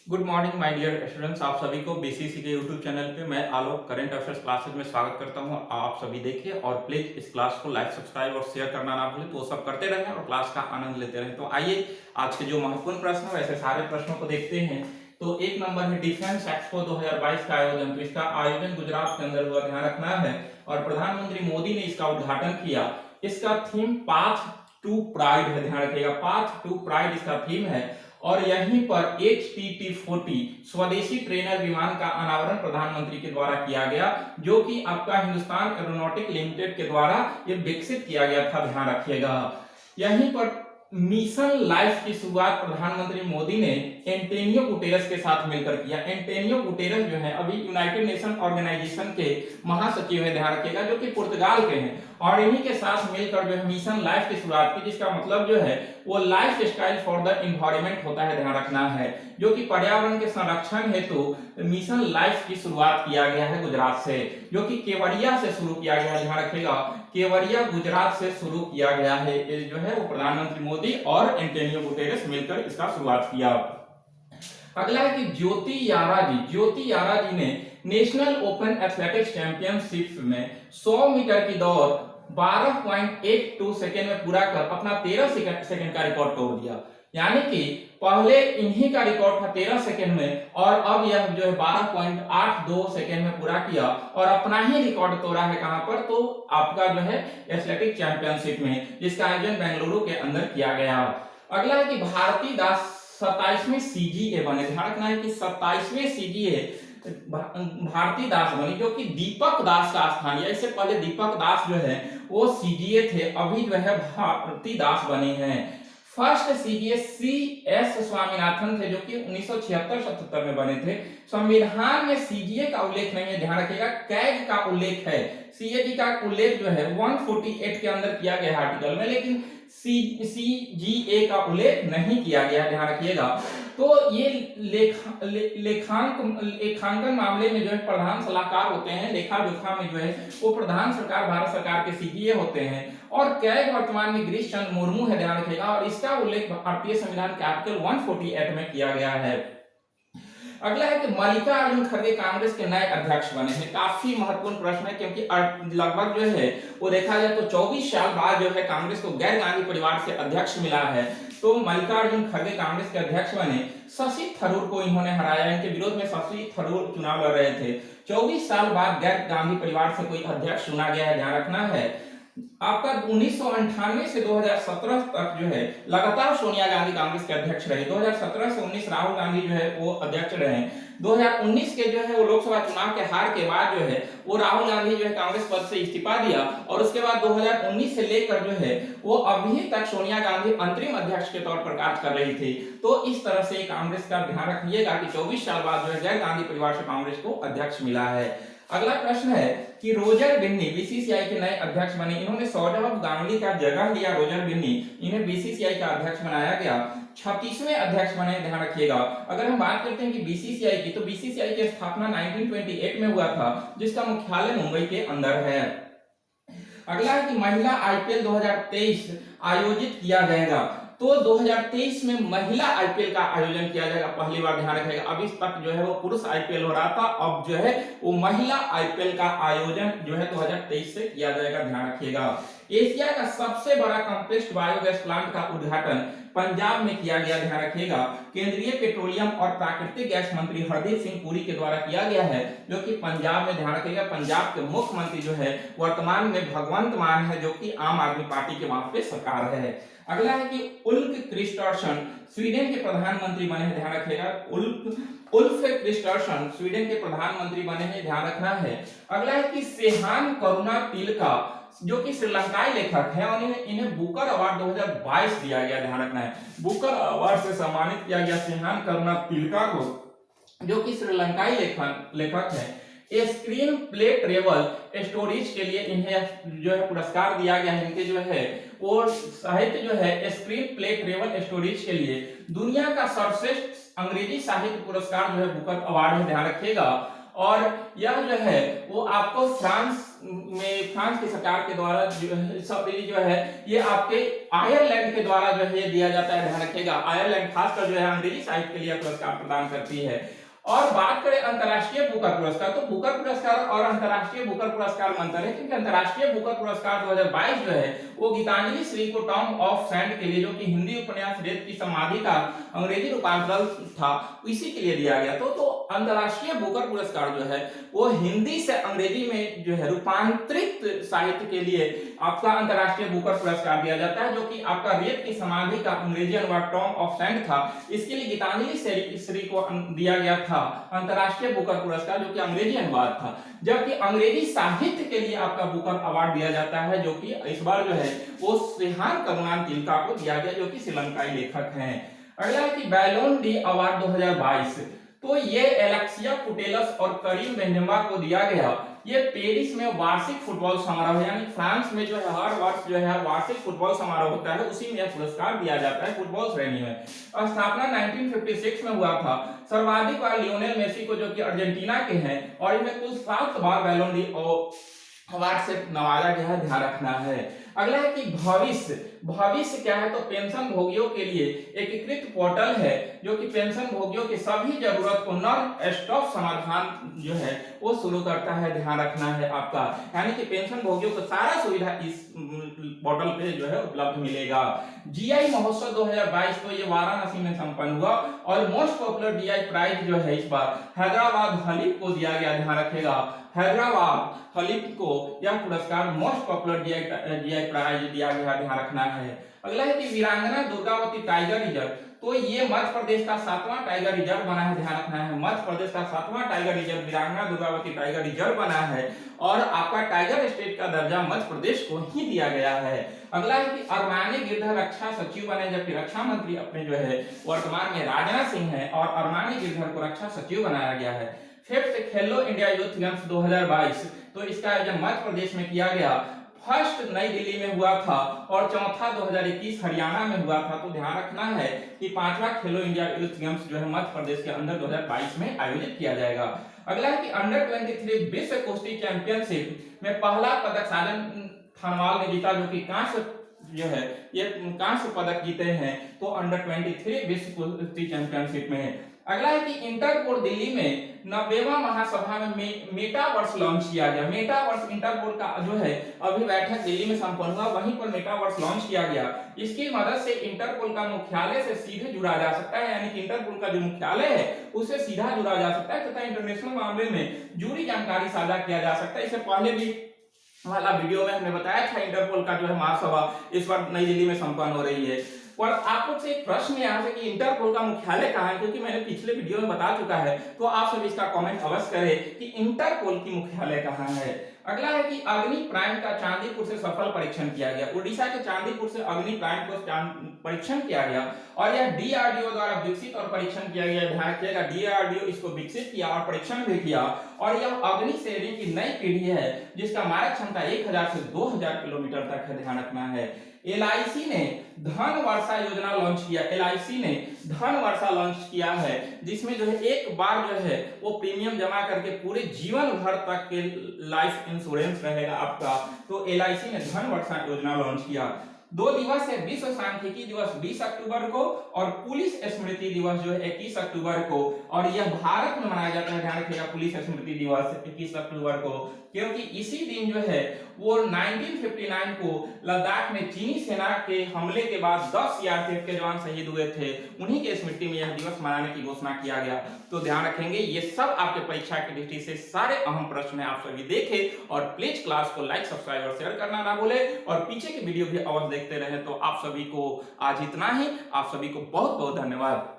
Good morning my dear students. आप सभी को बीसीसी के यूट्यूब चैनल पे मैं आलोक करंट अफेयर्स क्लासेस में स्वागत करता हूं। आप सभी देखिए और प्लीज इस क्लास को लाइक सब्सक्राइब और शेयर करना ना भूलें। तो वो सब करते रहें और क्लास का आनंद लेते रहें। तो आइए आज के जो महत्वपूर्ण प्रश्न है वैसे सारे प्रश्नों को देखते हैं। तो एक नंबर है डिफेंस एक्सपो 2022 का आयोजन। तो इसका आयोजन गुजरात के अंदर हुआ, ध्यान रखना है, और प्रधानमंत्री मोदी ने इसका उद्घाटन किया। इसका थीम पाथ टू प्राइड है, ध्यान रखिएगा, पाथ टू प्राइड इसका थीम है। और यहीं पर HTT-40 स्वदेशी ट्रेनर विमान का अनावरण प्रधानमंत्री के द्वारा किया गया, जो कि आपका हिंदुस्तान एरोनॉटिक लिमिटेड के द्वारा ये विकसित किया गया था, ध्यान रखिएगा। यहीं पर मिशन लाइफ की शुरुआत प्रधानमंत्री मोदी ने एंटोनियो गुटेरस के साथ मिलकर किया। एंटोनियो गुटेरस जो है अभी यूनाइटेड नेशन ऑर्गेनाइजेशन के महासचिव है, ध्यान रखिएगा, जो कि पुर्तगाल के हैं। और इन्हीं के साथ मिलकर जो है मिशन लाइफ की शुरुआत की, जिसका मतलब जो है वो life style for the environment होता है, ध्यान रखना है, जो कि पर्यावरण के संरक्षण हेतु मिशन लाइफ की शुरुआत किया गया है गुजरात से, जो कि केवड़िया से शुरू किया गया है, ध्यान रखिएगा, केवड़िया गुजरात से शुरू किया गया है। ये जो है वो प्रधानमंत्री मोदी और एंटोनियो गुटेरेस मिलकर इसका शुरुआत किया। अगला है कि ज्योति यारा जी ने नेशनल ओपन एथलेटिक्स चैंपियनशिप में 100 मीटर की दौड़ 12.82 सेकेंड में पूरा कर अपना 13 सेकेंड का रिकॉर्ड तोड़ दिया। यानी कि पहले इन्हीं का रिकॉर्ड था 13 सेकेंड में, और अब यह जो है 12.82 सेकेंड में पूरा किया और अपना ही रिकॉर्ड तोड़ा है। कहां पर? तो आपका जो है एथलेटिक चैंपियनशिप में, जिसका आयोजन बेंगलुरु के अंदर किया गया। अगला है कि भारती दास 27वें सीजीए बने। ध्यान रखना है कि 27वें सीजीए भारती दास बनी, जो कि दीपक दास का स्थान लिया। इससे पहले दीपक दास जो है वो सीजीए थे, अभी जो है भारती दास बने हैं। फर्स्ट सीजीए CS स्वामीनाथन थे, जो कि 1976-77 में बने थे। संविधान में सीजीए का उल्लेख नहीं है, ध्यान रखिएगा, कैग का उल्लेख है। सीएजी का उल्लेख जो है 148 के अंदर किया गया है आर्टिकल में, लेकिन सीजीए का उल्लेख नहीं किया गया, ध्यान रखिएगा। तो ये लेखांकन मामले में जो है प्रधान सलाहकार होते हैं, लेखा जोखा में जो है वो प्रधान सरकार भारत सरकार के सीजीए होते हैं। और कैग वर्तमान में गिरीश चंद्र मुर्मू है, ध्यान रखिएगा, और इसका उल्लेख भारतीय संविधान के आर्टिकल 148 में किया गया है। अगला है कि मल्लिकार्जुन खड़गे कांग्रेस के नए अध्यक्ष बने हैं। काफी महत्वपूर्ण प्रश्न है, क्योंकि लगभग जो है वो देखा जाए तो 24 साल बाद जो है कांग्रेस को गैर गांधी परिवार से अध्यक्ष मिला है। तो मल्लिकार्जुन खड़गे कांग्रेस के अध्यक्ष बने। शशि थरूर को इन्होंने हराया। इनके विरोध में शशि थरूर चुनाव लड़ रहे थे। 24 साल बाद गैर गांधी परिवार से कोई अध्यक्ष चुना गया है, ध्यान रखना है। आपका 1998 से 2017 तक जो है लगातार सोनिया गांधी कांग्रेस के अध्यक्ष रहे। 2017 से 19 राहुल गांधी जो है वो अध्यक्ष रहे। 2019 के जो है वो लोकसभा चुनाव के हार के बाद जो है वो राहुल गांधी जो है कांग्रेस पद से इस्तीफा दिया, और उसके बाद 2019 से लेकर जो है वो अभी तक सोनिया गांधी अंतरिम अध्यक्ष के तौर पर कार्य कर रही थी। तो इस तरह से कांग्रेस का ध्यान रखिएगा कि 24 साल बाद जो है गैर गांधी परिवार से कांग्रेस को अध्यक्ष मिला है। अगला प्रश्न है कि रोजर बिन्नी बीसीसीआई के नए अध्यक्ष बने। इन्होंने सौरभ गांगुली का जगह लिया, रोजर बिन्नी, इन्हें बीसीसीआई का अध्यक्ष बनाया गया। 36वें अध्यक्ष बने, ध्यान रखिएगा। अगर हम बात करते हैं कि बीसीसीआई की, तो बीसीसीआई की स्थापना 1928 में हुआ था, जिसका मुख्यालय मुंबई के अंदर है। अगला है कि महिला आईपीएल 2023 आयोजित किया जाएगा। तो 2023 में महिला आईपीएल का आयोजन किया जाएगा पहली बार, ध्यान रखिएगा। अभी तक जो है वो पुरुष आईपीएल हो रहा था, अब जो है वो महिला आईपीएल का आयोजन जो है 2023 से किया जाएगा, ध्यान रखिएगा। एशिया का सबसे बड़ा कंप्रेस्ड बायोगैस प्लांट का उद्घाटन पंजाब में किया गया, ध्यान रखिएगा। केंद्रीय पेट्रोलियम और प्राकृतिक गैस मंत्री हरदीप सिंह पुरी के द्वारा किया गया है, जो कि पंजाब में, ध्यान रखिएगा। पंजाब के मुख्यमंत्री जो है वर्तमान में भगवंत मान है, जो कि आम आदमी पार्टी के वहां पे सरकार है। अगला है कि उल्फ क्रिस्टर्सन स्वीडन के प्रधानमंत्री बने हैं, ध्यान रखिएगा। उल्फ क्रिस्टर्सन स्वीडन के प्रधानमंत्री बने हैं, ध्यान रखना है। अगला है कि सेहान करुणा तिलका, जो कि श्रीलंकाई लेखक है, और इन्हें बुकर अवार्ड 2022 दिया गया, ध्यान रखना है। बुकर अवार्ड से सम्मानित किया गया सेहान करुणा तिलका को, जो कि श्रीलंकाई लेखक है। स्क्रीन प्ले ट्रेवल स्टोरीज के लिए इन्हें जो है पुरस्कार दिया गया है। इनके जो है वो साहित्य जो है स्क्रीन प्ले ट्रेवल स्टोरीज के लिए दुनिया का सर्वश्रेष्ठ अंग्रेजी साहित्य पुरस्कार जो है बुकर अवार्ड है, ध्यान रखिएगा। और यह जो है वो आपको फ्रांस में फ्रांस की सरकार के द्वारा जो है ये आपके आयरलैंड के द्वारा जो है दिया जाता है, ध्यान रखिएगा। आयरलैंड खासकर जो है अंग्रेजी साहित्य के लिए पुरस्कार प्रदान करती है। और बात करें अंतर्राष्ट्रीय बुकर पुरस्कार, तो बुकर पुरस्कार और अंतर्राष्ट्रीय बुकर पुरस्कार में अंतर है, क्योंकि अंतर्राष्ट्रीय बुकर पुरस्कार 2022 जो है वो गीतांजलि श्री को टॉम ऑफ सैंड के लिए, जो कि हिंदी उपन्यास रेत की समाधि का अंग्रेजी रूपांतरण था, इसी के लिए दिया गया। तो अंतर्राष्ट्रीय बुकर पुरस्कार जो है वो हिंदी से अंग्रेजी में जो है रूपांतरित साहित्य के लिए आपका अंतर्राष्ट्रीय बुकर पुरस्कार दिया जाता है, जो कि आपका रेत की समाधि का अंग्रेजी अनुवाद टॉम ऑफ सैंड था, इसके लिए गीतांजलि श्री को दिया गया था अंतर्राष्ट्रीय बुकर पुरस्कार, जो कि अंग्रेजी अनुवाद था। जबकि अंग्रेजी साहित्य के लिए आपका बुकर अवार्ड दिया जाता है, जो कि इस बार जो है वो श्रीहान करुणान तिलका को दिया गया, जो कि श्रीलंकाई लेखक हैं। अगला है कि बैलोन डी अवार्ड 2022, तो ये एलेक्सिया पुटेलस और करीम बेंजेमा को दिया गया। ये पेरिस में वार्षिक फुटबॉल समारोह, यानी फ्रांस में जो है हर वर्ष जो है वार्षिक फुटबॉल समारोह होता है, उसी में यह पुरस्कार दिया जाता है फुटबॉल श्रेणी में। स्थापना 1956 में हुआ था। सर्वाधिक बार लियोनेल मेसी को, जो कि अर्जेंटीना के हैं, और इन्हें कुल 7 बार बैलोन डी अवार्ड से नवाजा गया है, ध्यान रखना है। अगला है कि भविष्य क्या है, तो पेंशन भोगियों के लिए एकीकृत पोर्टल है, जो कि पेंशन भोगियों की सभी जरूरत को नॉन स्टॉप समाधान जो है वो शुरू करता है, ध्यान रखना है आपका। यानी कि पेंशन भोगियों को सारा सुविधा इस पोर्टल पे जो है उपलब्ध मिलेगा। जीआई महोत्सव 2022 तो ये वाराणसी में संपन्न हुआ, और मोस्ट पॉपुलर जीआई प्राइज जो है इस बार हैदराबाद हलीफ को दिया गया, ध्यान रखेगा। हैदराबाद हलीफ को यह पुरस्कार मोस्ट पॉपुलर जीआई प्राइज दिया गया, ध्यान रखना है। अगला है कि वीरांगना दुर्गावती टाइगर रिजर्व, तो ये मध्य प्रदेश का 7वां टाइगर रिजर्व बना है, ध्यान रखना है। मध्य प्रदेश का 7वां टाइगर रिजर्व वीरांगना दुर्गावती टाइगर रिजर्व बना है, और आपका टाइगर स्टेट का दर्जा मध्य प्रदेश को ही दिया गया है। अगला है कि अरमानी गिरधर रक्षा सचिव बने, जबकि रक्षा मंत्री अपने जो है वर्तमान में राजनाथ सिंह है, और अरमानी गिरधर को रक्षा सचिव बनाया गया है। फिफ्थ खेलो इंडिया यूथ गेम्स 2022, तो इसका आयोजन मध्य प्रदेश में किया गया। फर्स्ट नई दिल्ली में हुआ था, और चौथा 2021 हरियाणा में हुआ था। तो ध्यान रखना है कि 5वां खेलो इंडिया यूथ गेम्स जो है मध्य प्रदेश के अंदर 2022 में आयोजित किया जाएगा। अगला है कि अंडर 23 विश्व कुश्ती चैंपियनशिप में पहला पदक साजन थानवाल ने जीता, जो कि कांस्य जो है ये कांस्य पदक जीते हैं, तो अंडर 23 विश्व कुश्ती चैंपियनशिप में। अगला है कि इंटरपोल दिल्ली में 90वां महासभा में मेटावर्स लॉन्च किया गया। मेटावर्स इंटरपोल का जो है अभी बैठक दिल्ली में संपन्न हुआ, वहीं पर मेटावर्स लॉन्च किया गया। इसकी मदद से इंटरपोल का मुख्यालय से सीधे जुड़ा जा सकता है, यानी कि इंटरपोल का जो मुख्यालय है उससे सीधा जुड़ा जा सकता है, तथा इंटरनेशनल मामले में जुड़ी जानकारी साझा किया जा सकता है। इससे पहले भी वाला वीडियो में हमने बताया था इंटरपोल का जो है महासभा इस बार नई दिल्ली में संपन्न हो रही है। और आपको से एक प्रश्न यहाँ से कि इंटरपोल का मुख्यालय कहाँ है, क्योंकि मैंने पिछले वीडियो में बता चुका है, तो आप सब इसका कमेंट अवश्य करें कि इंटरपोल की मुख्यालय कहाँ है। अगला है कि अग्नि प्राइम का चांदीपुर से सफल परीक्षण किया गया। उड़ीसा के चांदीपुर से अग्नि प्राइम को परीक्षण किया गया, और यह डीआरडीओ द्वारा विकसित और परीक्षण किया गया। ध्यान रखिएगा, डीआरडीओ इसको विकसित किया और परीक्षण भी किया, और यह अग्नि श्रेणी की नई पीढ़ी है, जिसका मारक क्षमता 1000 से 2000 किलोमीटर तक है, ध्यान रखना है। एलआईसी ने धन वर्षा योजना लॉन्च किया। एलआईसी ने धन वर्षा लॉन्च किया है, जिसमें जो है एक बार जो है वो प्रीमियम जमा करके पूरे जीवन भर तक के लाइफ इंश्योरेंस रहेगा आपका। तो एलआईसी ने धन वर्षा योजना लॉन्च किया। 2 दिवस है, विश्व सांख्यिकी दिवस 20 अक्टूबर को, और पुलिस स्मृति दिवस जो है 21 अक्टूबर को, और यह भारत में मनाया जाता है, ध्यान रखिएगा, पुलिस स्मृति दिवस 21 अक्टूबर को, क्योंकि इसी दिन जो है वो 1959 को लद्दाख में चीनी सेना के हमले के बाद 10 सीआरपीएफ के जवान शहीद हुए थे, उन्हीं के स्मृति में यह दिवस मनाने की घोषणा किया गया। तो ध्यान रखेंगे, ये सब आपके परीक्षा की दृष्टि से सारे अहम प्रश्न है, आप सभी देखें, और प्लीज क्लास को लाइक, सब्सक्राइब और शेयर करना ना भूले, और पीछे की वीडियो भी अवश्य देखते रहे। तो आप सभी को आज इतना ही, आप सभी को बहुत बहुत धन्यवाद।